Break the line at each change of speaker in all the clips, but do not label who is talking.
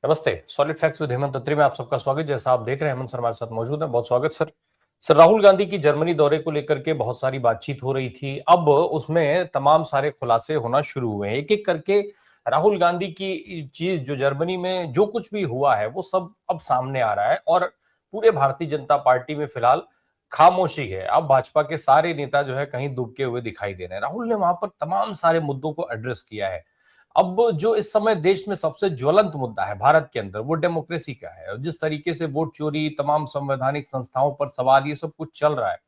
नमस्ते। Solid facts with Hemant अत्री में आप सबका स्वागत। जैसा आप देख रहे हैं, हेमंत सर हमारे साथ मौजूद है। बहुत स्वागत सर। सर, राहुल गांधी की जर्मनी दौरे को लेकर के बहुत सारी बातचीत हो रही थी। अब उसमें तमाम सारे खुलासे होना शुरू हुए हैं। एक एक करके राहुल गांधी की चीज, जो जर्मनी में जो कुछ भी हुआ है, वो सब अब सामने आ रहा है और पूरे भारतीय जनता पार्टी में फिलहाल खामोशी है। अब भाजपा के सारे नेता जो है कहीं डूबके हुए दिखाई दे रहे हैं। राहुल ने वहां पर तमाम सारे मुद्दों को एड्रेस किया है। अब जो इस समय देश में सबसे ज्वलंत मुद्दा है भारत के अंदर, वो डेमोक्रेसी का है। और जिस तरीके से वोट चोरी, तमाम संवैधानिक संस्थाओं पर सवाल, ये सब कुछ चल रहा है,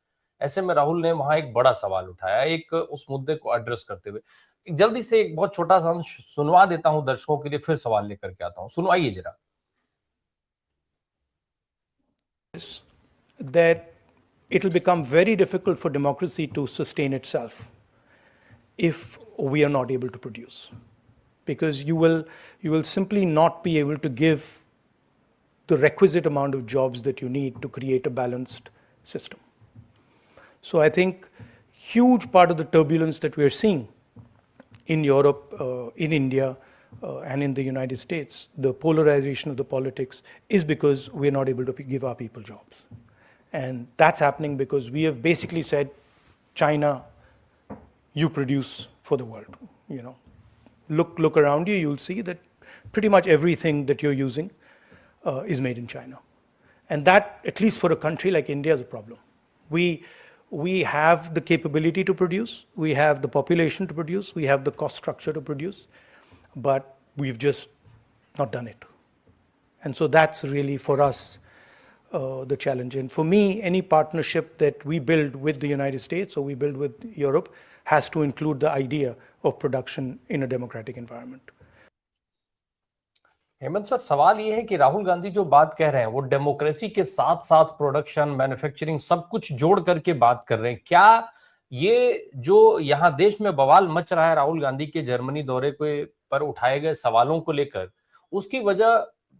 ऐसे में राहुल ने वहां एक बड़ा सवाल उठाया, एक उस मुद्दे को एड्रेस करते हुए। जल्दी से एक बहुत छोटा सा अंश सुनवा देता हूं दर्शकों के लिए, फिर सवाल लेकर के आता हूं। सुनवाइए जरा।
That it will become very difficult for democracy to sustain itself if we are not able to produce, because you will simply not be able to give the requisite amount of jobs that you need to create a balanced system. So I think huge part of the turbulence that we are seeing in Europe, in India, and in the United States, the polarization of the politics, is because we're not able to give our people jobs. And that's happening because we have basically said, China, you produce for the world. Look around you, you'll see that pretty much everything that you're using is made in China. And that, at least for a country like India, is a problem. We have the capability to produce, we have the population to produce, we have the cost structure to produce, but we've just not done it. And so that's really, for us, the challenge. And for me, any partnership that we build with the United States or we build with Europe has to include the idea of production in a democratic environment.
Hemant sir, सवाल ये है कि राहुल गांधी जो बात कह रहे हैं, वो डेमोक्रेसी के साथ साथ प्रोडक्शन, मैन्युफैक्चरिंग, सब कुछ जोड़ करके बात कर रहे हैं। क्या ये जो यहाँ देश में बवाल मच रहा है राहुल गांधी के जर्मनी दौरे के पर उठाए गए सवालों को लेकर, उसकी वजह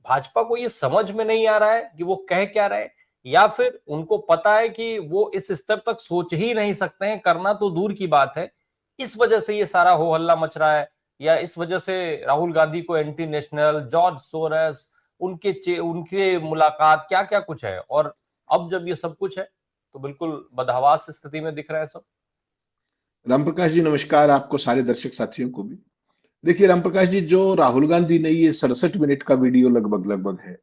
भाजपा को ये समझ में नहीं आ रहा है कि वो कह क्या रहे हैं, या फिर उनको पता है कि वो इस स्तर तक सोच ही नहीं सकते हैं, करना तो दूर की बात है, इस वजह से ये सारा हो हल्ला मच रहा है? या इस वजह से राहुल गांधी को एंटी नेशनल, जॉर्ज सोरस, उनके मुलाकात, क्या क्या कुछ है? और अब जब ये सब कुछ है तो बिल्कुल बदहवास स्थिति में दिख रहा है सब।
राम प्रकाश जी नमस्कार, आपको सारे दर्शक साथियों को भी। देखिए राम प्रकाश जी, जो राहुल गांधी ने ये 67 मिनट का वीडियो लगभग लगभग है,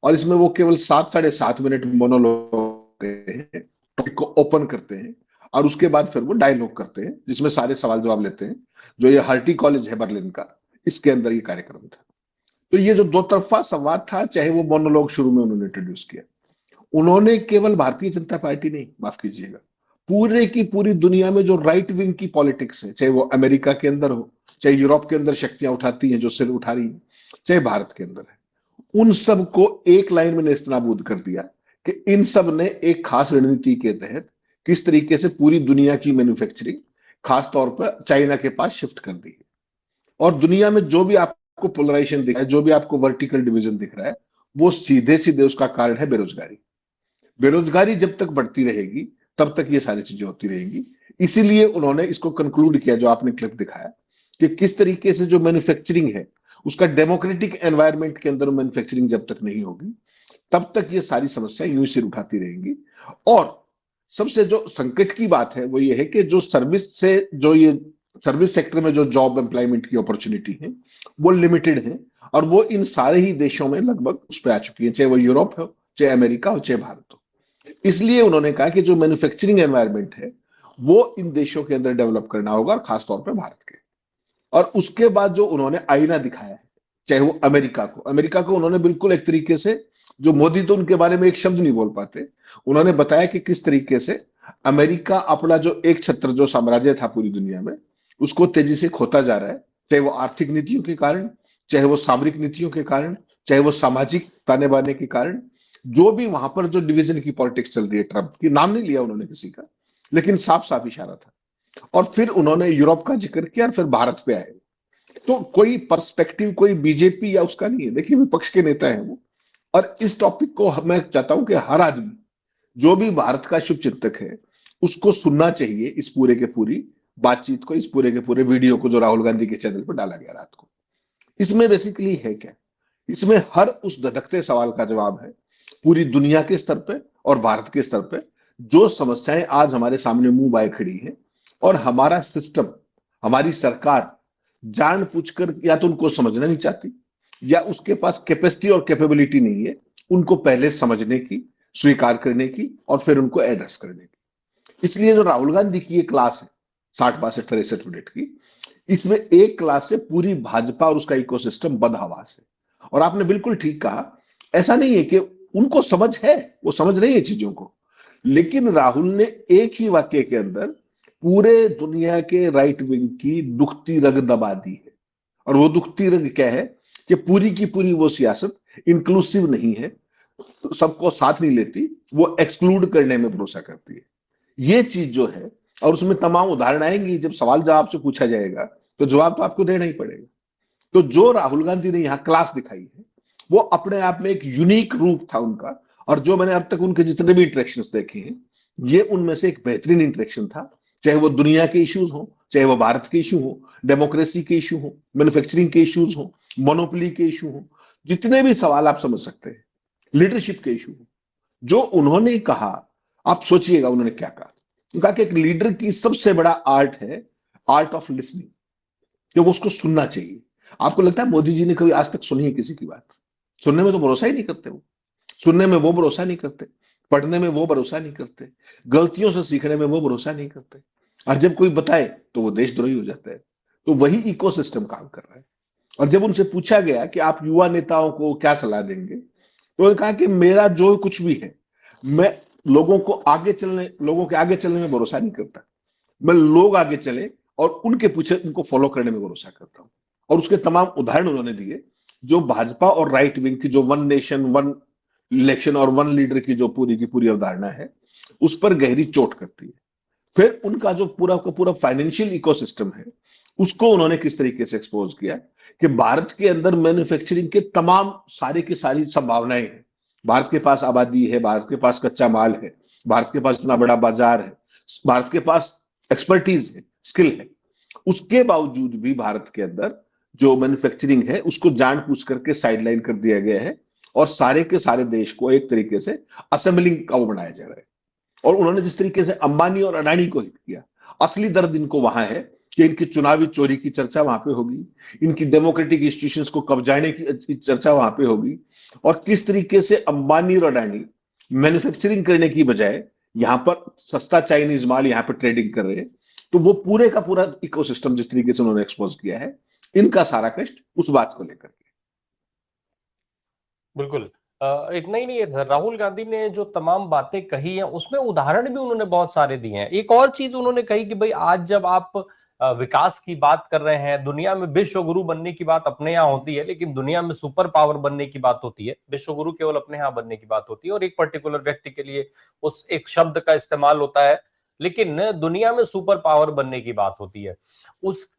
और इसमें वो केवल 7-7.5 मिनट मोनोलॉग हैं, टॉपिक को ओपन करते हैं और उसके बाद फिर वो डायलॉग करते हैं जिसमें सारे सवाल जवाब लेते हैं। जो ये हर्टी कॉलेज है बर्लिन का, इसके अंदर ये कार्यक्रम था। तो ये जो दो तरफा संवाद था, चाहे वो मोनोलॉग शुरू में उन्होंने इंट्रोड्यूस किया, उन्होंने केवल भारतीय जनता पार्टी नहीं, माफ कीजिएगा, पूरे की पूरी दुनिया में जो राइट विंग की पॉलिटिक्स है, चाहे वो अमेरिका के अंदर हो, चाहे यूरोप के अंदर शक्तियां उठाती हैं जो सिर उठा रही हैं, चाहे भारत के अंदर है, उन सब को एक लाइन में नेस्तनाबूद कर दिया कि इन सब ने एक खास रणनीति के तहत किस तरीके से पूरी दुनिया की मैन्युफैक्चरिंग खास तौर पर चाइना के पास शिफ्ट कर दी है। और दुनिया में जो भी आपको पोलराइजेशन दिख रहा है, जो भी आपको वर्टिकल डिवीजन दिख रहा है, वो सीधे सीधे उसका कारण है बेरोजगारी। बेरोजगारी जब तक बढ़ती रहेगी तब तक ये सारी चीजें होती रहेंगी। इसीलिए उन्होंने इसको कंक्लूड किया, जो आपने क्लिप दिखाया, कि किस तरीके से जो मैन्युफैक्चरिंग है उसका डेमोक्रेटिक एनवायरनमेंट के अंदर मैन्युफैक्चरिंग जब तक नहीं होगी तब तक ये सारी समस्या यूं सिर उठाती रहेंगी। और सबसे जो संकट की बात है वो ये है कि जो सर्विस सेक्टर में जो जॉब एम्प्लॉयमेंट की अपॉर्चुनिटी है वो लिमिटेड है, और वो इन सारे ही देशों में लगभग उस पर आ चुकी है, चाहे वो यूरोप हो, चाहे अमेरिका हो, चाहे भारत हो। इसलिए उन्होंने कहा कि जो मैन्युफैक्चरिंग एनवायरनमेंट है वो इन देशों के अंदर डेवलप करना होगा, और खासतौर पर भारत के। और उसके बाद जो उन्होंने आईना दिखाया है, चाहे वो अमेरिका को उन्होंने बिल्कुल एक तरीके से, जो मोदी तो उनके बारे में एक शब्द नहीं बोल पाते, उन्होंने बताया कि किस तरीके से अमेरिका अपना जो एक छत्र जो साम्राज्य था पूरी दुनिया में, उसको तेजी से खोता जा रहा है, चाहे वो आर्थिक नीतियों के कारण, चाहे वो सामरिक नीतियों के कारण, चाहे वो सामाजिक ताने बाने के कारण। जो भी वहां पर जो डिवीजन की पॉलिटिक्स चल रही है, ट्रंप की, नाम नहीं लिया उन्होंने किसी का, लेकिन साफ साफ इशारा था। और फिर उन्होंने यूरोप का जिक्र किया और फिर भारत पे आए। तो कोई पर्सपेक्टिव कोई बीजेपी या उसका नहीं है, देखिए विपक्ष के नेता है वो। और इस टॉपिक को मैं चाहता हूं कि हर आदमी जो भी भारत का शुभ चिंतक है उसको सुनना चाहिए, इस पूरे के पूरी बातचीत को, इस पूरे के पूरे वीडियो को जो राहुल गांधी के चैनल पर डाला गया रात को। इसमें बेसिकली है क्या? इसमें हर उस धधकते सवाल का जवाब है, पूरी दुनिया के स्तर पे और भारत के स्तर पे जो समस्याएं आज हमारे सामने मुंह बाए खड़ी हैं, और हमारा सिस्टम, हमारी सरकार जानबूझकर या तो उनको समझना नहीं चाहती, या उसके पास कैपेसिटी और कैपेबिलिटी नहीं है उनको पहले समझने की, स्वीकार करने की और फिर उनको एड्रेस करने की। इसलिए जो राहुल गांधी की ये क्लास है 60 62 63 मिनट की, इसमें एक क्लास से पूरी भाजपा और उसका इकोसिस्टम बदहवास है। और आपने बिल्कुल ठीक कहा, ऐसा नहीं है कि उनको समझ है, वो समझ रही है चीजों को, लेकिन राहुल ने एक ही वाक्य के अंदर पूरे दुनिया के राइट विंग की दुखती रग दबा दी है। और वो दुखती रग क्या है कि पूरी की पूरी वो सियासत इंक्लूसिव नहीं है, सबको साथ नहीं लेती, वो एक्सक्लूड करने में भरोसा करती है। ये चीज जो है, और उसमें तमाम उदाहरण आएंगी, जब सवाल जवाब से पूछा जाएगा तो जवाब तो आपको देना ही पड़ेगा। तो जो राहुल गांधी ने यहां क्लास दिखाई है, वो अपने आप में एक यूनिक रूप था उनका। और जो मैंने अब तक उनके जितने भी इंटरेक्शंस देखे हैं, ये उनमें से एक बेहतरीन इंटरेक्शन था। चाहे वो दुनिया के इश्यूज हो, चाहे वो भारत के इश्यू हो, डेमोक्रेसी के इश्यू हो, मैन्युफैक्चरिंग के इश्यूज हो, मोनोपोली के इश्यू हो, जितने भी सवाल आप समझ सकते हैं, लीडरशिप के इश्यू हो, जो उन्होंने कहा, आप सोचिएगा उन्होंने क्या कहा। उनका कि एक लीडर की सबसे बड़ा आर्ट है आर्ट ऑफ लिसनिंग, कि वो उसको सुनना चाहिए। आपको लगता है मोदी जी ने कभी आज तक सुनी है किसी की बात? सुनने में तो भरोसा ही नहीं करते वो, सुनने में वो भरोसा नहीं करते, पढ़ने में वो भरोसा नहीं करते, गलतियों से सीखने में वो भरोसा नहीं करते, और जब कोई बताए तो वो देशद्रोही हो जाता है। तो वही इकोसिस्टम काम कर रहा है। और जब उनसे पूछा गया कि आप युवा नेताओं को क्या सलाह देंगे, तो उन्होंने कहा कि मेरा जो कुछ भी है, मैं लोगों के आगे चलने में भरोसा नहीं करता, मैं लोग आगे चले और उनके पीछे उनको फॉलो करने में भरोसा करता हूं। और उसके तमाम उदाहरण उन्होंने दिए, जो भाजपा और राइट विंग की जो वन नेशन वन इलेक्शन और वन लीडर की जो पूरी की पूरी अवधारणा है, उस पर गहरी चोट करती है। फिर उनका जो पूरा का पूरा फाइनेंशियल इकोसिस्टम है, उसको उन्होंने किस तरीके से एक्सपोज किया कि भारत के अंदर मैन्युफैक्चरिंग के तमाम सारी की सारी संभावनाएं हैं। भारत के पास आबादी है, भारत के पास कच्चा माल है, भारत के पास इतना बड़ा बाजार है, भारत के पास एक्सपर्टीज है, स्किल है। उसके बावजूद भी भारत के अंदर जो मैन्युफैक्चरिंग है उसको जानबूझ करके साइडलाइन कर दिया गया है, और सारे के सारे देश को एक तरीके से असेंबलिंग का वो बनाया जा रहा है। और उन्होंने जिस तरीके से अंबानी और अडानी को हिट किया, असली दर्द इनको वहां है कि इनकी चुनावी चोरी की चर्चा वहां पे होगी, इनकी डेमोक्रेटिक इंस्टीट्यूशंस को कब्जाने की चर्चा वहां पे होगी, और किस तरीके से अंबानी और अडानी मैन्युफैक्चरिंग करने की बजाय यहां पर सस्ता चाइनीज माल यहां पर ट्रेडिंग कर रहे हैं। तो वो पूरे का पूरा इकोसिस्टम जिस तरीके से उन्होंने एक्सपोज किया है, इनका सारा कष्ट उस बात को लेकर के।
बिल्कुल। इतना ही नहीं है, राहुल गांधी ने जो तमाम बातें कही हैं उसमें उदाहरण भी उन्होंने बहुत सारे दिए हैं। एक और चीज उन्होंने कही कि भाई आज जब आप विकास की बात कर रहे हैं, दुनिया में विश्व गुरु बनने की बात अपने यहाँ होती है, लेकिन दुनिया में सुपर पावर बनने की बात होती है। विश्व गुरु केवल अपने यहाँ बनने की बात होती है और एक पर्टिकुलर व्यक्ति के लिए उस एक शब्द का इस्तेमाल होता है, लेकिन दुनिया में सुपर पावर बनने की बात होती है। उस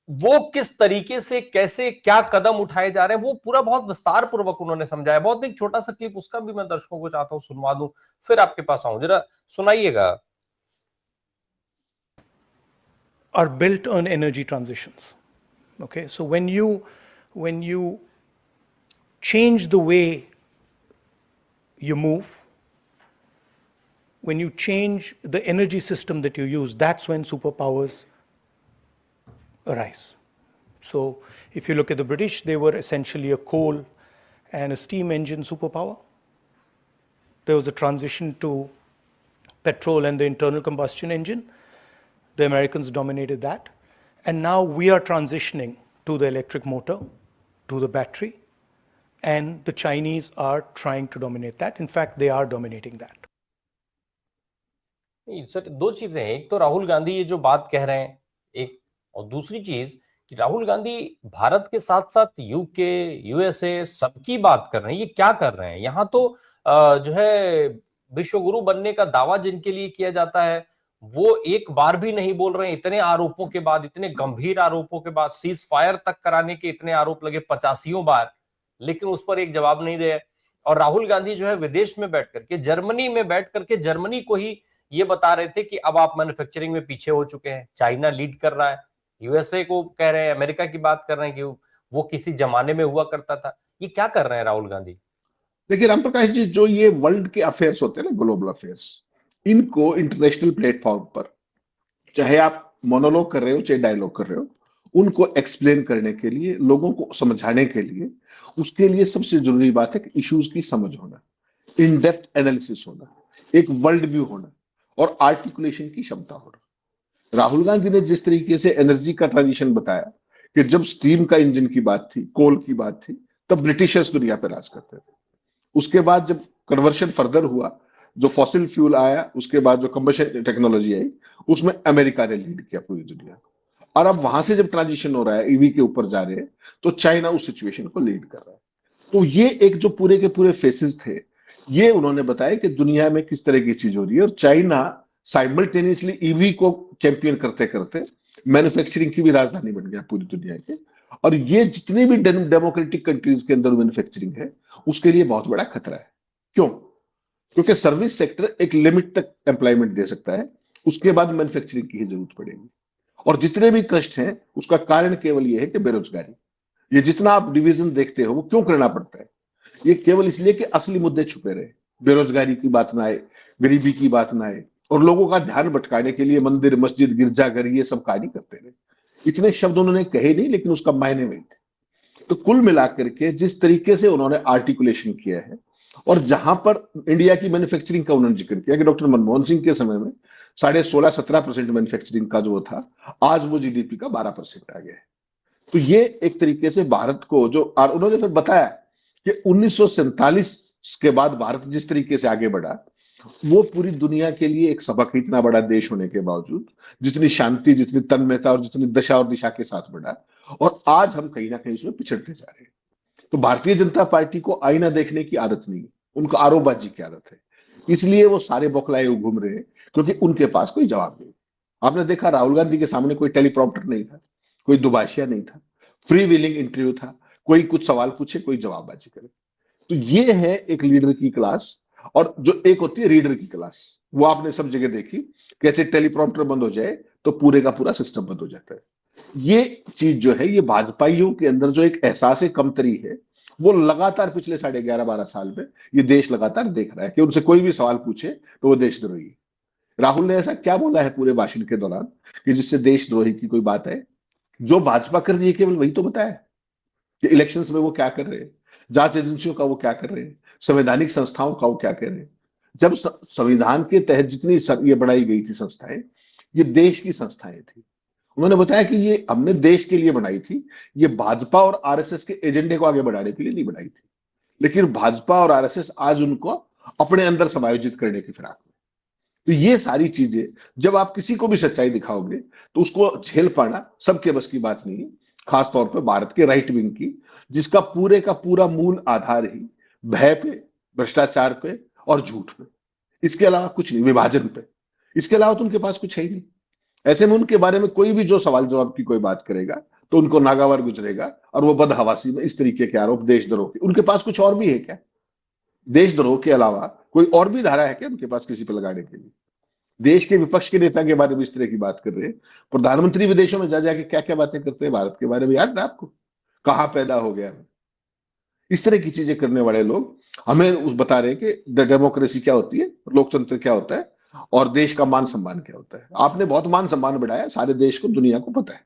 वो किस तरीके से, कैसे, क्या कदम उठाए जा रहे हैं, वो पूरा बहुत विस्तार पूर्वक उन्होंने समझाया। बहुत एक छोटा सा क्लिप उसका भी मैं दर्शकों को चाहता हूं सुनवा दूं, फिर आपके पास आऊं, जरा सुनाइएगा।
Are built on energy transitions. Okay, so when you change the way you move, when you change the energy system that you use, that's when superpowers arise. So if you look at the British, they were essentially a coal and a steam engine superpower. There was a transition to petrol and the internal combustion engine. The Americans dominated that. And now we are transitioning to the electric motor, to the battery, and the Chinese are trying to dominate that. In fact, they are dominating that.
Sir, दो चीजें हैं, एक तो राहुल गांधी ये जो बात कह रहे हैं, एक, और दूसरी चीज कि राहुल गांधी भारत के साथ साथ यूके, यूएसए सबकी बात कर रहे हैं। ये क्या कर रहे हैं यहाँ? तो जो है विश्व गुरु बनने का दावा जिनके लिए किया जाता है, वो एक बार भी नहीं बोल रहे हैं। इतने आरोपों के बाद, इतने गंभीर आरोपों के बाद, सीज फायर तक कराने के इतने आरोप लगे 85 बार, लेकिन उस पर एक जवाब नहीं दिया। और राहुल गांधी जो है विदेश में बैठ करके, जर्मनी में बैठ करके जर्मनी को ही ये बता रहे थे कि अब आप मैन्युफैक्चरिंग में पीछे हो चुके हैं, चाइना लीड कर रहा है, यूएसए को कह रहे हैं, अमेरिका की बात कर रहे हैं कि वो किसी जमाने में हुआ करता था। ये क्या कर रहे हैं राहुल गांधी?
देखिए राम प्रकाश जी, जो ये वर्ल्ड के अफेयर्स होते हैं ना, ग्लोबल अफेयर्स, इनको इंटरनेशनल प्लेटफॉर्म पर, चाहे आप मोनोलॉग कर रहे हो चाहे डायलॉग कर रहे हो, उनको एक्सप्लेन करने के लिए, लोगों को समझाने के लिए, उसके लिए सबसे जरूरी बात है कि इश्यूज की समझ होना, इन डेप्थ एनालिसिस होना, एक वर्ल्ड व्यू होना और आर्टिकुलेशन की क्षमता होना। राहुल गांधी ने जिस तरीके से एनर्जी का ट्रांजिशन बताया कि जब स्टीम का इंजन की बात थी, कोल की बात थी, तब ब्रिटिशर्स दुनिया पर राज करते थे। उसके बाद जब कन्वर्शन फर्दर हुआ, जो फॉसिल फ्यूल आया, उसके बाद जो कंबशन टेक्नोलॉजी आई, उसमें अमेरिका ने लीड किया पूरी दुनिया को। और अब वहां से जब ट्रांजिशन हो रहा है, ईवी के ऊपर जा रहे हैं, तो चाइना उस सिचुएशन को लीड कर रहा है। तो ये एक जो पूरे के पूरे फेसेस थे, ये उन्होंने बताया कि दुनिया में किस तरह की चीज हो रही है, और चाइना साइमल्टेनियसली ईवी को चैंपियन करते करते मैन्युफैक्चरिंग की भी राजधानी बन गया पूरी दुनिया के। और ये जितनी भी डेमोक्रेटिक कंट्रीज के अंदर मैन्युफैक्चरिंग है, उसके लिए बहुत बड़ा खतरा है। क्यों? क्योंकि सर्विस सेक्टर एक लिमिट तक एम्प्लॉयमेंट दे सकता है, उसके बाद मैन्युफैक्चरिंग की ही जरूरत पड़ेगी। और जितने भी कष्ट हैं, उसका कारण केवल यह है कि बेरोजगारी। ये जितना आप डिवीजन देखते हो, वो क्यों करना पड़ता है? ये केवल इसलिए कि असली मुद्दे छुपे रहे, बेरोजगारी की बात ना आए, गरीबी की बात ना आए, और लोगों का ध्यान भटकाने के लिए मंदिर, मस्जिद, गिरजाघर, ये सब कहानी करते रहे। इतने शब्द उन्होंने कहे नहीं, लेकिन उसका मायने वही थे। तो कुल मिलाकर के जिस तरीके से उन्होंने आर्टिकुलेशन किया है, और जहां पर इंडिया की मैन्युफैक्चरिंग का उन्होंने जिक्र किया कि डॉक्टर मनमोहन सिंह के समय में 16.5-17% मैन्युफैक्चरिंग का जो था, आज वो जीडीपी का 12% आ गया है। तो ये एक तरीके से भारत को जो, और उन्होंने फिर बताया कि 1947 के बाद भारत जिस तरीके से आगे बढ़ा, वो पूरी दुनिया के लिए एक सबक है। इतना बड़ा देश होने के बावजूद जितनी शांति, जितनी तन्मयता और जितनी दशा और दिशा के साथ बढ़ा, और आज हम कहीं ना कहीं उसमें पिछड़ते जा रहे हैं। तो भारतीय जनता पार्टी को आईना देखने की आदत नहीं है, उनको आरोपबाजी की आदत है। इसलिए वो सारे बौखलाए हुए घूम रहे हैं, क्योंकि उनके पास कोई जवाब नहीं। आपने देखा राहुल गांधी के सामने कोई टेलीप्रॉम्प्टर नहीं था, कोई दुभाषिया नहीं था, फ्री व्हीलिंग इंटरव्यू था, कोई कुछ सवाल पूछे, कोई जवाबबाजी करे। तो ये है एक लीडर की क्लास। और जो एक होती है रीडर की क्लास, वो आपने सब जगह देखी, कैसे टेलीप्रॉम्प्टर बंद हो जाए तो पूरे का पूरा सिस्टम बंद हो जाता है। ये चीज जो है, ये भाजपाइयों के अंदर जो एक एहसास कमतरी है, वो लगातार पिछले 11.5-12 साल में ये देश लगातार देख रहा है कि उनसे कोई भी सवाल पूछे तो वो देशद्रोही है। राहुल ने ऐसा क्या बोला है पूरे भाषण के दौरान कि जिससे देशद्रोही की कोई बात है? जो भाजपा कर रही है केवल वही तो बताया कि इलेक्शंस में वो क्या कर रहे हैं, जांच एजेंसियों का वो क्या कर रहे हैं, संवैधानिक संस्थाओं का वो क्या कर रहे हैं। जब संविधान के तहत जितनी ये बनाई गई थी संस्थाएं, ये देश की संस्थाएं थी। उन्होंने बताया कि ये हमने देश के लिए बनाई थी, ये भाजपा और आरएसएस के एजेंडे को आगे बढ़ाने के लिए नहीं बनाई थी। लेकिन भाजपा और आरएसएस आज उनको अपने अंदर समायोजित करने की फिराक में। तो ये सारी चीजें, जब आप किसी को भी सच्चाई दिखाओगे, तो उसको झेल पाना सबके बस की बात नहीं है। खासतौर पर भारत के राइट विंग की, जिसका पूरे का पूरा मूल आधार ही भय पे, भ्रष्टाचार पे और झूठ पे, इसके अलावा कुछ नहीं, विभाजन पे, इसके अलावा तो उनके पास कुछ है ही नहीं। ऐसे में उनके बारे में कोई भी जो सवाल जवाब की कोई बात करेगा, तो उनको नागावार गुजरेगा, और वो बदहवासी में इस तरीके के आरोप, देशद्रोह के। उनके पास कुछ और भी है क्या? देशद्रोह के अलावा कोई और भी धारा है क्या उनके पास किसी पर लगाने के लिए? देश के विपक्ष के नेता के बारे में इस तरह की बात कर रहे हैं। प्रधानमंत्री विदेशों में जा जाके क्या क्या बातें करते हैं भारत के बारे में, याद है आपको? कहां पैदा हो गया? इस तरह की चीजें करने वाले लोग हमें उस बता रहे हैं कि डेमोक्रेसी क्या होती है, लोकतंत्र क्या होता है, और देश का मान सम्मान क्या होता है। आपने बहुत मान सम्मान बढ़ाया, सारे देश को, दुनिया को पता है।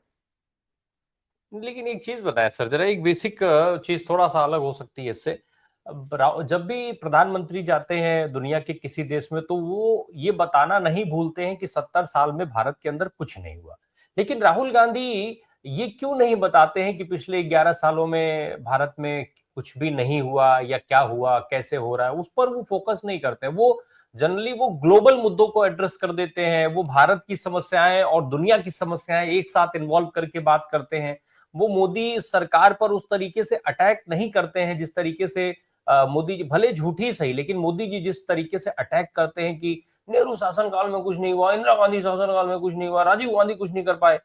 लेकिन एक चीज बताएं सर जरा, एक बेसिक चीज थोड़ा सा अलग हो सकती है इससे। जब भी प्रधानमंत्री जाते हैं दुनिया के किसी देश में, तो वो ये बताना नहीं भूलते हैं कि 70 साल में भारत के अंदर कुछ नहीं हुआ। लेकिन राहुल गांधी ये क्यों नहीं बताते हैं कि पिछले 11 सालों में भारत में कुछ भी नहीं हुआ, या क्या हुआ, कैसे हो रहा है, उस पर वो फोकस नहीं करते। वो जनरली वो ग्लोबल मुद्दों को एड्रेस कर देते हैं, वो भारत की समस्याएं और दुनिया की समस्याएं एक साथ इन्वॉल्व करके बात करते हैं। वो मोदी सरकार पर उस तरीके से अटैक नहीं करते हैं जिस तरीके से मोदी जी, भले झूठी सही, लेकिन मोदी जी जिस तरीके से अटैक करते हैं कि नेहरू शासनकाल में कुछ नहीं हुआ, इंदिरा गांधी शासनकाल में कुछ नहीं हुआ, राजीव गांधी कुछ नहीं कर पाए।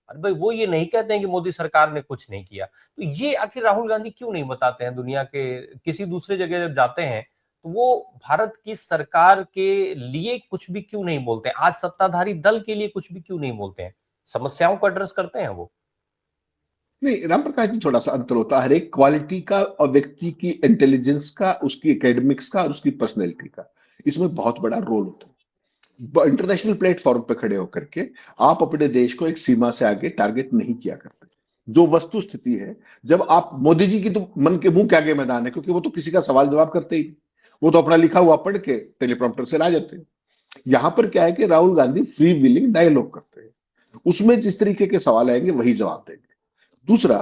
अरे भाई, वो ये नहीं कहते हैं कि मोदी सरकार ने कुछ नहीं किया। तो ये आखिर राहुल गांधी क्यों नहीं बताते हैं? दुनिया के किसी दूसरे जगह जब जाते हैं, तो वो भारत की सरकार के लिए कुछ भी क्यों नहीं बोलते हैं? आज सत्ताधारी दल के लिए कुछ भी क्यों नहीं बोलते हैं? समस्याओं को एड्रेस करते हैं वो?
नहीं, राम प्रकाश जी, थोड़ा सा अंतर होता है हर एक क्वालिटी का और व्यक्ति की इंटेलिजेंस का, उसकी एकेडमिक्स का और उसकी पर्सनैलिटी का, इसमें बहुत बड़ा रोल होता है। इंटरनेशनल प्लेटफॉर्म पे खड़े होकर के आप अपने देश को एक सीमा से आगे टारगेट नहीं किया करते। जो वस्तु स्थिति है, जब आप मोदी जी की तो मन के मुंह के आगे मैदान है, क्योंकि वो तो किसी का सवाल जवाब करते ही नहीं, वो तो अपना लिखा हुआ पढ़ के टेलीप्रॉम्प्टर से ला जाते हैं। यहां पर क्या है कि Rahul Gandhi free willing dialogue करते हैं, उसमें जिस तरीके के सवाल आएंगे वही जवाब देंगे। दूसरा,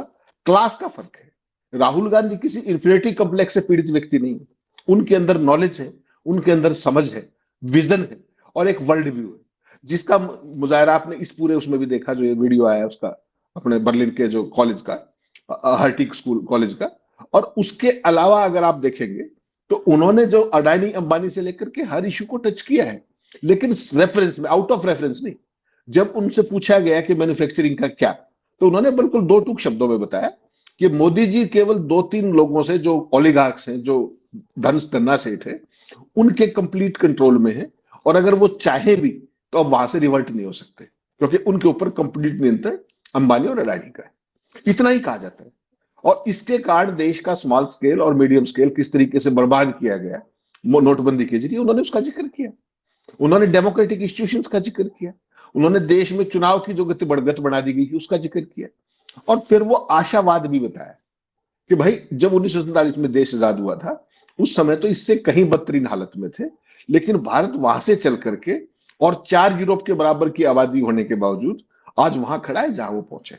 क्लास का फर्क है। राहुल गांधी किसी इंफीरियरिटी कॉम्प्लेक्स से पीड़ित व्यक्ति नहीं है। उनके अंदर नॉलेज है, उनके अंदर समझ है, विजन है और एक वर्ल्ड व्यू है, जिसका मुजाहरा आपने इस पूरे उसमें भी देखा, जो ये वीडियो आया उसका, अपने बर्लिन के जो कॉलेज का, हर्टिक स्कूल कॉलेज का। और उसके अलावा अगर आप देखेंगे तो उन्होंने जो अडानी अंबानी से लेकर के हर इशू को टच किया है, लेकिन रेफरेंस में, आउट ऑफ रेफरेंस नहीं। जब उनसे पूछा गया कि मैन्युफैक्चरिंग का क्या, तो उन्होंने बिल्कुल दो टूक शब्दों में बताया कि मोदी जी केवल दो तीन लोगों से, जो ओलिगार्क्स हैं, जो धन्ना सेठ है, उनके कंप्लीट कंट्रोल में है, और अगर वो चाहे भी तो अब वहां से रिवर्ट नहीं हो सकते, क्योंकि उनके ऊपर कंप्लीट नियंत्रण अंबानी और अडानी का है। इतना ही कहा जाता है। और इसके कारण देश का स्मॉल स्केल और मीडियम स्केल किस तरीके से बर्बाद किया गया नोटबंदी के जरिए, उन्होंने उसका जिक्र किया। उन्होंने डेमोक्रेटिक इंस्टीट्यूशंस का जिक्र किया। उन्होंने देश में चुनाव की जो गति बढ़गत बना दी गई थी उसका जिक्र किया। और फिर वो आशावाद भी बताया कि भाई, जब 1947 में देश आजाद हुआ था, उस समय तो इससे कहीं बदतरीन हालत में थे, लेकिन भारत वहां से चल करके, और 4 यूरोप के बराबर की आबादी होने के बावजूद आज वहां खड़ा है जहां वो पहुंचे।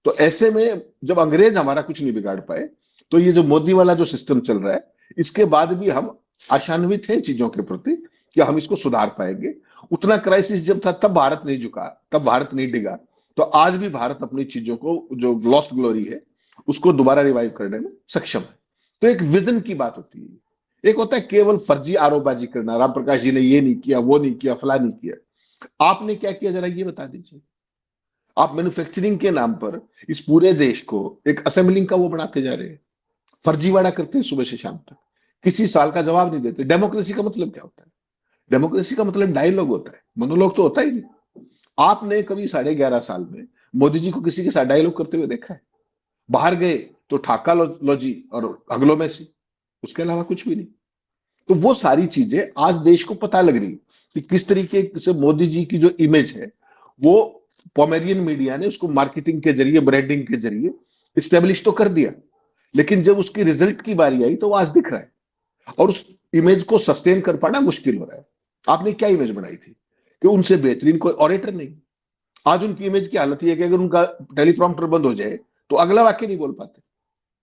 तो ऐसे में जब अंग्रेज हमारा कुछ नहीं बिगाड़ पाए, तो ये जो मोदी वाला जो सिस्टम चल रहा है, इसके बाद भी हम आशान्वित हैं चीजों के प्रति कि हम इसको सुधार पाएंगे। उतना क्राइसिस जब था तब भारत नहीं झुका, तब भारत नहीं डिगा। तो आज भी भारत अपनी चीजों को, जो लॉस्ट ग्लोरी है, उसको दोबारा रिवाइव करने में सक्षम है। तो एक विजन की बात होती है, एक होता है केवल फर्जी आरोपबाजी करना, राम प्रकाश जी ने ये नहीं किया, वो नहीं किया, फला नहीं किया। आपने क्या किया, जरा ये बता दीजिए। आप मैन्युफैक्चरिंग के नाम पर इस पूरे देश को एक असेंबलिंग का वो बनाते जा रहे हैं, फर्जीवाड़ा करते हैं सुबह से शाम तक, किसी साल का जवाब नहीं देते। डेमोक्रेसी का मतलब क्या होता है? डेमोक्रेसी का मतलब डायलॉग होता है, मोनोलॉग तो होता ही नहीं। आपने कभी 11.5 साल में मोदी जी को किसी के साथ डायलॉग करते हुए देखा है? बाहर गए तो ठाका लॉजी और अगलो में सी, उसके अलावा कुछ भी नहीं। तो वो सारी चीजें आज देश को पता लग रही कि किस तरीके से मोदी जी की जो इमेज है, वो पोमेरियन मीडिया ने उसको मार्केटिंग के जरिए, ब्रांडिंग के जरिए स्टेब्लिश तो कर दिया, लेकिन जब उसकी रिजल्ट की बारी आई तो वो आज दिख रहा है, और उस इमेज को सस्टेन कर पाना मुश्किल हो रहा है। आपने क्या इमेज बनाई थी कि उनसे बेहतरीन कोई ऑरेटर नहीं। आज उनकी इमेज की हालत यह है कि अगर उनका टेलीप्रॉम्प्टर बंद हो जाए तो अगला वाक्य नहीं बोल पाते,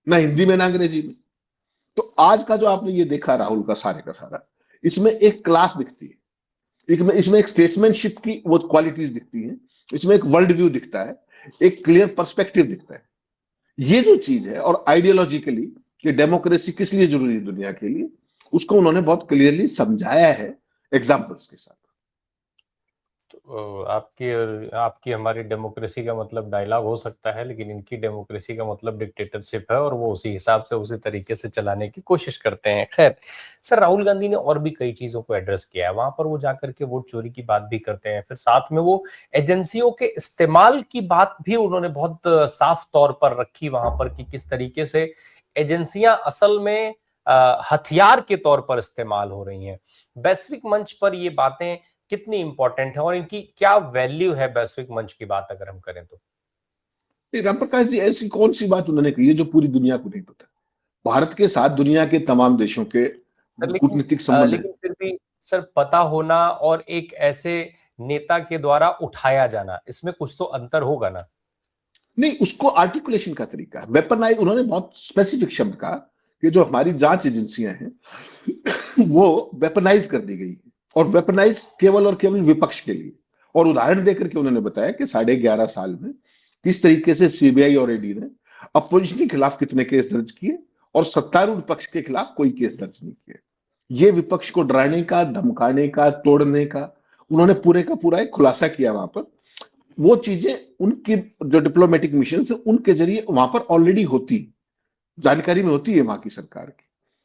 ना हिंदी में ना अंग्रेजी में। तो आज का जो आपने ये देखा राहुल का सारे का सारा, इसमें एक क्लास दिखती है, इसमें एक स्टेट्समैनशिप की वो क्वालिटीज दिखती हैं, इसमें एक वर्ल्ड व्यू दिखता है, एक क्लियर पर्सपेक्टिव दिखता है। ये जो चीज है, और आइडियोलॉजिकली कि डेमोक्रेसी किस लिए जरूरी है दुनिया के लिए, उसको उन्होंने बहुत क्लियरली समझाया है एग्जाम्पल्स के साथ।
तो आपकी और आपकी हमारी डेमोक्रेसी का मतलब डायलॉग हो सकता है, लेकिन इनकी डेमोक्रेसी का मतलब डिक्टेटरशिप है, और वो उसी हिसाब से उसी तरीके से चलाने की कोशिश करते हैं। खैर सर, राहुल गांधी ने और भी कई चीजों को एड्रेस किया है। वहां पर वो जाकर के वोट चोरी की बात भी करते हैं, फिर साथ में वो एजेंसियों के इस्तेमाल की बात भी उन्होंने बहुत साफ तौर पर रखी वहां पर, कि किस तरीके से एजेंसियां असल में हथियार के तौर पर इस्तेमाल हो रही हैं। वैश्विक मंच पर ये बातें कितनी इंपॉर्टेंट है और इनकी क्या वैल्यू है वैश्विक मंच की बात अगर हम करें तो?
राम प्रकाश जी, ऐसी कौन सी बात उन्होंने कही है जो पूरी दुनिया को नहीं पता? भारत के साथ दुनिया के तमाम देशों के
सर लेकिन
कूटनीतिक संबंध है।
लेकिन फिर भी सर, पता होना और एक ऐसे नेता के द्वारा उठाया जाना, इसमें कुछ तो अंतर होगा ना?
नहीं, उसको आर्टिकुलेशन का तरीका है, वेपनाइज। उन्होंने बहुत स्पेसिफिक शब्द कहा कि जो हमारी जांच एजेंसियां हैं वो वेपनाइज कर दी गई है, और वेपनाइज केवल और केवल विपक्ष के लिए। और उदाहरण देकर के उन्होंने बताया कि 11.5 साल में किस तरीके से सीबीआई और ईडी ने अपोजिशन के खिलाफ कितने केस दर्ज किए, और सत्तारूढ़ पक्ष के खिलाफ कोई केस दर्ज नहीं किए। ये विपक्ष को डराने का, धमकाने का, तोड़ने का उन्होंने पूरे का पूरा एक खुलासा किया वहां पर। वो चीजें उनकी जो डिप्लोमेटिक मिशन है उनके जरिए वहां पर ऑलरेडी होती, जानकारी में होती है वहां की सरकार की।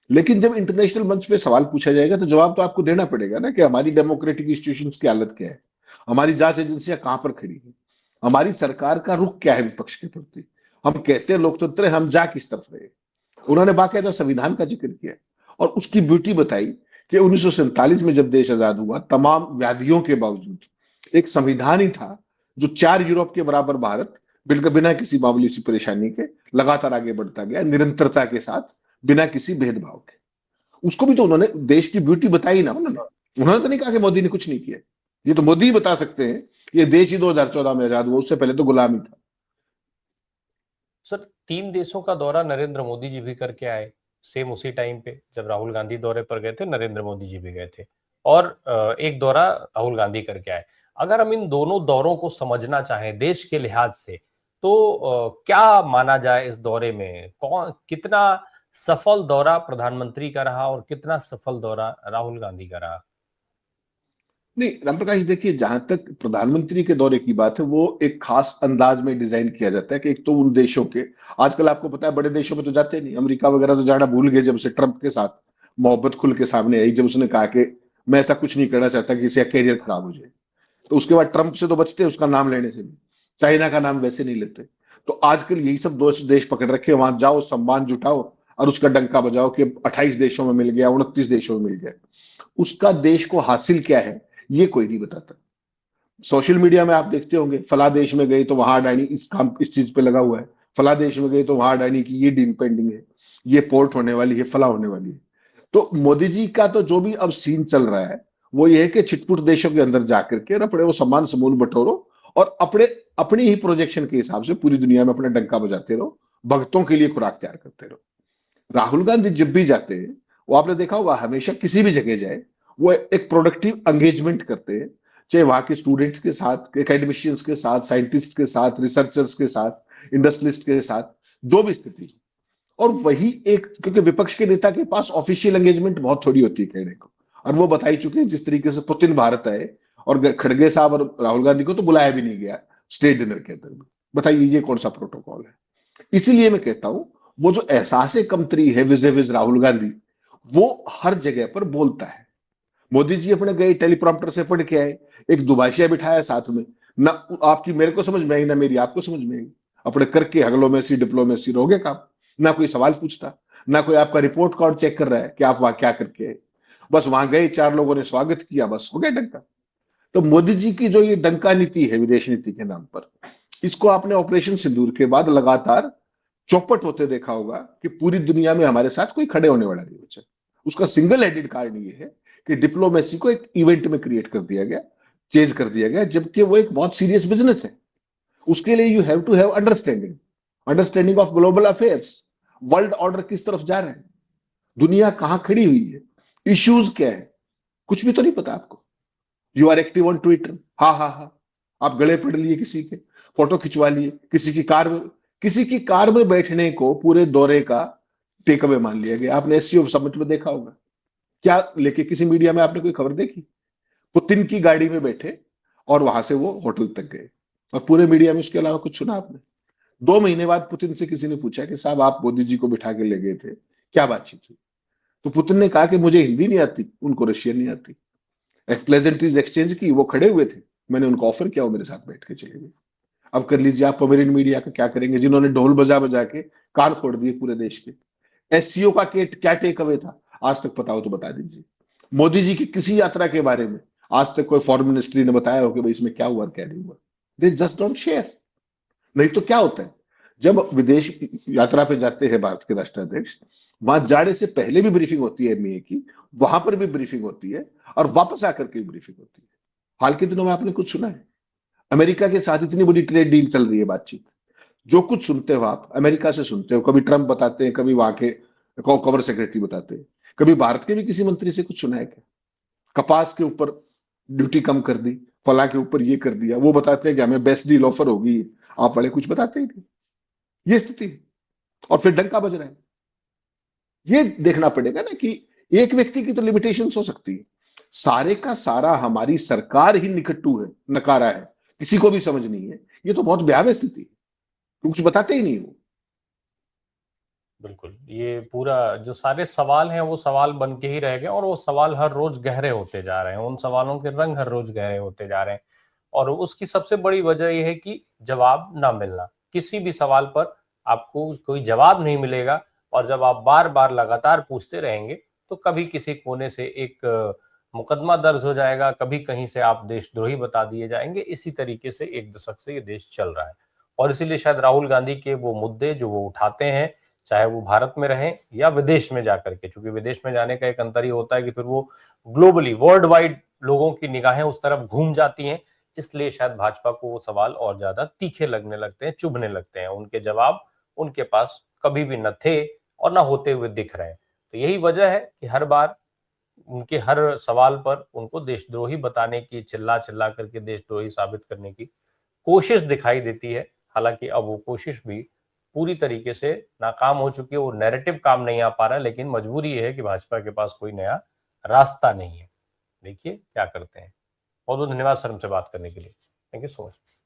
लेकिन जब इंटरनेशनल मंच पे सवाल पूछा जाएगा तो जवाब तो आपको देना पड़ेगा ना, कि हमारी डेमोक्रेटिक इंस्टीट्यूशंस की हालत क्या है, हमारी जांच एजेंसियां कहां पर खड़ी है, हमारी सरकार का रुख क्या है विपक्ष के प्रति, हम कहते हैं लोकतंत्र है, हम जा किस तरफ रहे। उन्होंने बाकायदा संविधान का जिक्र किया और उसकी ब्यूटी बताई कि 1947 में जब देश आजाद हुआ, तमाम व्याधियों के बावजूद एक संविधान ही था जो 4 यूरोप के बराबर भारत बिल्कुल बिना किसी मामूली सी परेशानी के लगातार आगे बढ़ता गया, निरंतरता के साथ, बिना किसी भेदभाव के। उसको भी तो उन्होंने देश की ब्यूटी बताई ना। उन्होंने तो नहीं कहा कि मोदी ने कुछ नहीं किया। ये तो मोदी ही बता सकते हैं कि ये देश ही 2014 में आजाद हुआ, उससे पहले तो गुलामी था।
सर 3 देशों का दौरा नरेंद्र मोदी जी भी करके आए, सेम उसी टाइम पे जब राहुल गांधी दौरे पर गए थे नरेंद्र मोदी जी भी गए थे, और एक दौरा राहुल गांधी करके आए। अगर हम इन दोनों दौरों को समझना चाहें देश के लिहाज से, तो क्या माना जाए इस दौरे में, कौन कितना सफल दौरा प्रधानमंत्री का रहा और कितना सफल दौरा राहुल गांधी का रहा?
नहीं रामप्रकाश जी, देखिए जहां तक प्रधानमंत्री के दौरे की बात है, वो एक खास अंदाज में डिजाइन किया जाता है कि एक तो उन देशों के, आजकल आपको पता है बड़े देशों में तो जाते नहीं, अमेरिका वगैरह तो जाना भूल गए जब से ट्रंप के साथ मोहब्बत खुल के सामने आई, जब उसने कहा कि मैं ऐसा कुछ नहीं करना चाहता कि किसी का कैरियर खराब हो जाए। तो उसके बाद ट्रंप से तो बचते हैं, उसका नाम लेने से भी। चाइना का नाम वैसे नहीं लेते। तो आजकल यही सब दोस्त देश पकड़ रखे, वहां जाओ, सम्मान जुटाओ और उसका डंका बजाओ कि 28 देशों में मिल गया, 29 देशों में मिल गया। उसका देश को हासिल क्या है ये कोई नहीं बताता। सोशल मीडिया में आप देखते होंगे, फला देश में गए तो वहां अडानी इस काम इस चीज पे लगा हुआ है, फला देश में गए तो वहां अडानी की ये डील पेंडिंग है, ये पोर्ट होने वाली है, फला होने वाली है। तो मोदी जी का तो जो भी अब सीन चल रहा है वो ये है कि छिटपुट देशों के अंदर जाकर के अपने वो सम्मान समूल बटोरो और अपने अपनी ही प्रोजेक्शन के हिसाब से पूरी दुनिया में अपना डंका बजाते रहो, भक्तों के लिए खुराक तैयार करते रहो। राहुल गांधी जब भी जाते हैं, वो आपने देखा होगा, हमेशा किसी भी जगह जाए वो एक प्रोडक्टिव एंगेजमेंट करते हैं, चाहे वहां के स्टूडेंट्स के साथ, एकेडमिशियंस के साथ, साइंटिस्ट के साथ, रिसर्चर्स के साथ, इंडस्ट्रियलिस्ट के साथ, जो भी स्थिति। और वही एक, क्योंकि विपक्ष के नेता के पास ऑफिशियल एंगेजमेंट बहुत थोड़ी होती है कहने को, और वो बता ही चुके हैं जिस तरीके से पुतिन भारत आए और खड़गे साहब और राहुल गांधी को तो बुलाया भी नहीं गया स्टेट डिनर के अंदर में। बताइए ये कौन सा प्रोटोकॉल है। इसीलिए मैं कहता हूं वो जो एहसास कमतरी है विज विज राहुल गांधी, वो हर जगह पर बोलता है। मोदी जी अपने गए, टेलीप्रॉम्प्टर से पढ़ के आए, एक दुभाषिया बिठाया साथ में, ना आपकी मेरे को समझ में आई ना मेरी आपको समझ में आई, अपने करके हगलोमेसी डिप्लोमेसी रोगे काम, ना कोई सवाल पूछता, ना कोई आपका रिपोर्ट कार्ड चेक कर रहा है कि आप वहां क्या करके आए। बस वहां गए, 4 लोगों ने स्वागत किया, बस हो गया डंका। तो मोदी जी की जो ये डंका नीति है विदेश नीति के नाम पर, इसको आपने ऑपरेशन सिंदूर के बाद लगातार चौपट होते देखा होगा कि पूरी दुनिया में हमारे साथ कोई खड़े होने वाला नहीं बचा। उसका सिंगल हेडेड कारण ये है कि डिप्लोमेसी को एक इवेंट में क्रिएट कर दिया गया, चेंज कर दिया गया, जबकि वो एक बहुत सीरियस बिजनेस है। उसके लिए you have to have understanding, understanding of global affairs, world order किस तरफ जा रहे हैं, दुनिया कहां खड़ी हुई है, इश्यूज क्या है, कुछ भी तो नहीं पता आपको। You are active on Twitter, हाँ, आप गले पड़ लिए किसी के, फोटो खिंचवा लिए, किसी की कार में बैठने को पूरे दौरे का टेक अवे मान लिया गया। आपने एससीओ समिट में देखा होगा, क्या लेके किसी मीडिया में आपने कोई खबर देखी? पुतिन की गाड़ी में बैठे और वहां से वो होटल तक गए, और पूरे मीडिया में उसके अलावा कुछ सुना आपने? 2 महीने बाद पुतिन से किसी ने पूछा कि साहब आप मोदी जी को बिठा के ले गए थे, क्या बातचीत हुई? तो पुतिन ने कहा कि मुझे हिंदी नहीं आती, उनको रशियन नहीं आती। प्लेजेंट्रीज एक्सचेंज की, वो खड़े हुए थे, मैंने उनको ऑफर किया, वो मेरे साथ बैठ के चले गए। अब कर लीजिए आप पमेरियन मीडिया का क्या करेंगे, जिन्होंने ढोल बजा बजा के कान फोड़ दिए पूरे देश के। एससीओ का क्या टेक अवे था, आज तक पता हो तो बता दीजिए। मोदी जी की किसी यात्रा के बारे में आज तक कोई फॉरेन मिनिस्ट्री ने बताया हो कि भाई इसमें क्या हुआ क्या नहीं हुआ? They just don't share. नहीं तो क्या होता है, जब विदेश यात्रा पे जाते हैं भारत के राष्ट्राध्यक्ष, वहां जाने से पहले भी ब्रीफिंग होती है एमईए की, वहां पर भी ब्रीफिंग होती है, और वापस आकर के भी ब्रीफिंग होती है। हाल के दिनों में आपने कुछ सुना है? अमेरिका के साथ इतनी बड़ी ट्रेड डील चल रही है, बातचीत, जो कुछ सुनते हो आप अमेरिका से सुनते हो, कभी ट्रंप बताते हैं, कभी वहां के कॉमर्स सेक्रेटरी बताते हैं, कभी भारत के भी किसी मंत्री से कुछ सुना है क्या? कपास के ऊपर ड्यूटी कम कर दी, फला के ऊपर ये कर दिया, वो बताते हैं कि हमें बेस्ट डील ऑफर होगी, आप वाले कुछ बताते ही नहीं। ये स्थिति है, और फिर डंका बज रहा है। ये देखना पड़ेगा ना कि एक व्यक्ति की तो लिमिटेशंस हो सकती है, सारे का सारा हमारी सरकार ही निकट्टू है, नकारा है, किसी को भी समझ नहीं है, ये तो बहुत भयावह स्थिति है, कुछ बताते ही नहीं वो।
बिल्कुल, ये पूरा जो सारे सवाल हैं वो सवाल बन के ही रह गए, और वो सवाल हर रोज गहरे होते जा रहे हैं, उन सवालों के रंग हर रोज गहरे होते जा रहे हैं। और उसकी सबसे बड़ी वजह यह है कि जवाब ना मिलना, किसी भी सवाल पर आपको कोई जवाब नहीं मिलेगा, और जब आप बार बार लगातार पूछते रहेंगे तो कभी किसी कोने से एक मुकदमा दर्ज हो जाएगा, कभी कहीं से आप देशद्रोही बता दिए जाएंगे। इसी तरीके से एक दशक से ये देश चल रहा है, और इसीलिए शायद राहुल गांधी के वो मुद्दे जो वो उठाते हैं, चाहे वो भारत में रहें या विदेश में जाकर के, क्योंकि विदेश में जाने का एक अंतर ही होता है कि फिर वो ग्लोबली वर्ल्ड वाइड लोगों की निगाहें उस तरफ घूम जाती हैं, इसलिए शायद भाजपा को वो सवाल और ज्यादा तीखे लगने लगते हैं, चुभने लगते हैं। उनके जवाब उनके पास कभी भी न थे और न होते हुए दिख रहे हैं। तो यही वजह है कि हर बार उनके हर सवाल पर उनको देशद्रोही बताने की, चिल्ला चिल्ला करके देशद्रोही साबित करने की कोशिश दिखाई देती है। हालांकि अब वो कोशिश भी पूरी तरीके से नाकाम हो चुकी है, वो नैरेटिव काम नहीं आ पा रहा है, लेकिन मजबूरी ये है कि भाजपा के पास कोई नया रास्ता नहीं है। देखिए क्या करते हैं। बहुत बहुत धन्यवाद सर हमसे बात करने के लिए। Thank you so much.